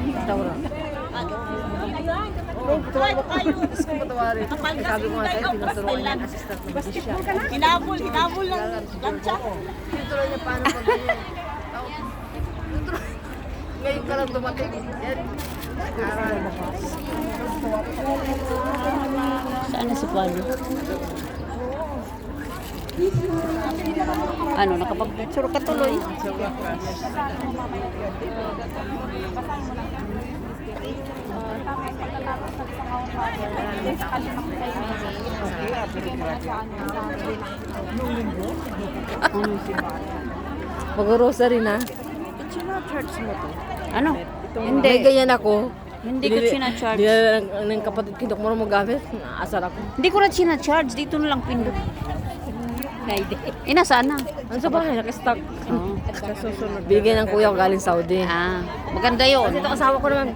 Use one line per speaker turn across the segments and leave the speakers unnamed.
Restaurant. Oh, patawarin. Sabi ko nga sa'yo, tinuturuan niya ang assistant ng musician.
Hinabol ng lancha.
Tinuturuan niya paano mag-ganyan. Ngayon ka lang dumating. Yan.
Saan na si Palo? Ano, nakapag-picture ka tuloy?
Mag-rosary na.
Church mo to.
Ano?
Hindi. May ganyan ako.
Hindi ko sinacharge.
Hindi ng kapatid ko, mo na magamit. Asar ako.
Hindi ko na sinacharge. Dito na lang pindot. Ina, saan na?
Ano sa bahay? Naka-stock.
Oo.
Bigyan ng kuya ko galing Saudi.
Ah, maganda yun.
Kasi ito asawa ko naman.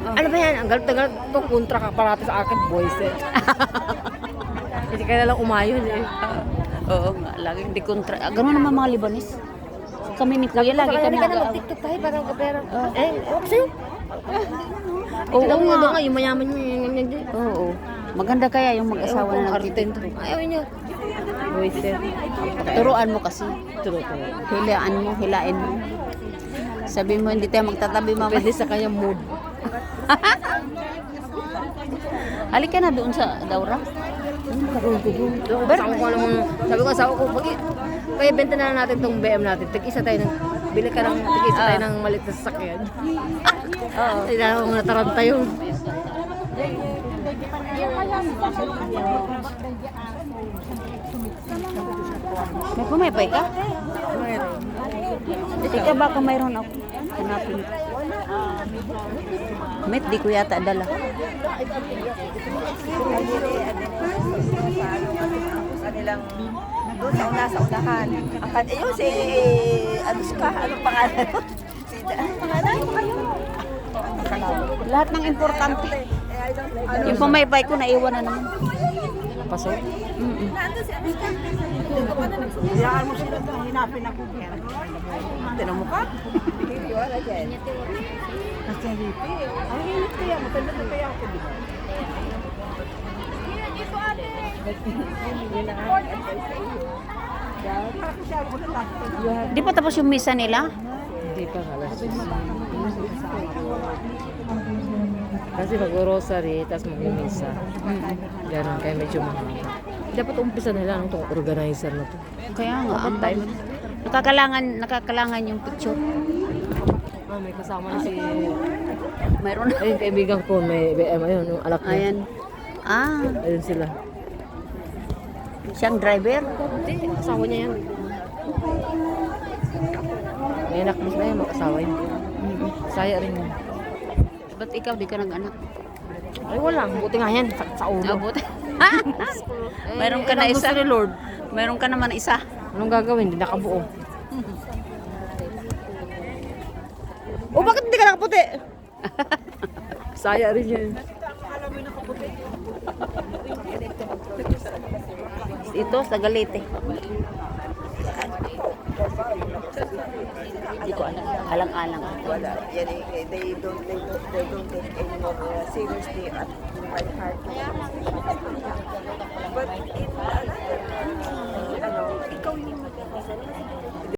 Ano ba yan? Ang galit to, kontra ka parati sa akin, boys eh. Hindi ka na lang umayon eh.
Oo nga, laging di kontra. Gano'n naman mga Libanis. Kami ni Kuya, lagi
Kaya
kami
ka na mag-tiktok tayo para magkapera. Eh, okay sa'yo.
Oo
Tignan mo
nga.
nga, yung mayaman niya, yung ganyan din.
Oo. Maganda kaya yung mag-asawa na nagtitinto.
Ayaw niya. Boys eh.
Turuan mo kasi.
Turo.
Hilain mo. Sabi mo, hindi tayo magtatabi mamaya.
Pwede sa kanya mood.
Halika na doon sa Daura.
Sabi ko asawa ko, kaya benta na lang natin tong BM natin. Tig-isa tayo ng, bili ka ng, tig-isa tayo ng maliit na sasakyan. Oo. Tinanong ko nataranta yun.
May pumipay ka? Ika baka mayroon ako. Hanapin ko. Met, di ko yata dala.
Kanilang doon sa unahan. Ayun si Anuska, anong pangalan? Anong pangalan?
Lahat ng importante. Yung pumaypay ko, naiwan na naman.
Pasok.
Nandun si Anuska. Hayaan mo sila doon, hinapin ako. Tinan mo ka? Wala dyan. Kasi hipi. Ang hipi kaya, matanda na kaya ako.
Di pa tapos yung misa nila?
Hindi pa alas 10. Kasi mag-rosary, tapos mag-misa. Ganon, kaya medyo mahal. Dapat umpisa nila ng itong organizer na to.
Kaya nga, ang nakakalangan yung picture.
May kasama na si...
Mayroon na.
Ayun, kaibigan ko, may BM, ayun, yung anak niya.
Ayan. Ah,
Ayun sila.
siyang driver.
Hindi, asawa niya yan. May anak mo na yan, mag-asawa yun. Saya rin yun.
Ba't ikaw di ka nag-anak?
Ay, wala. Buti nga yan, sa ulo.
Abot. Mayroon ka na isa.
Gusto ni Lord.
Mayroon ka naman isa.
Anong gagawin? Hindi nakabuo. O, bakit hindi ka nakaputi? Saya rin yan.
Ito, sa Galete. Hindi ko alam. Alang-alang.
Wala. Yan eh, they don't take anymore seriously at my heart. But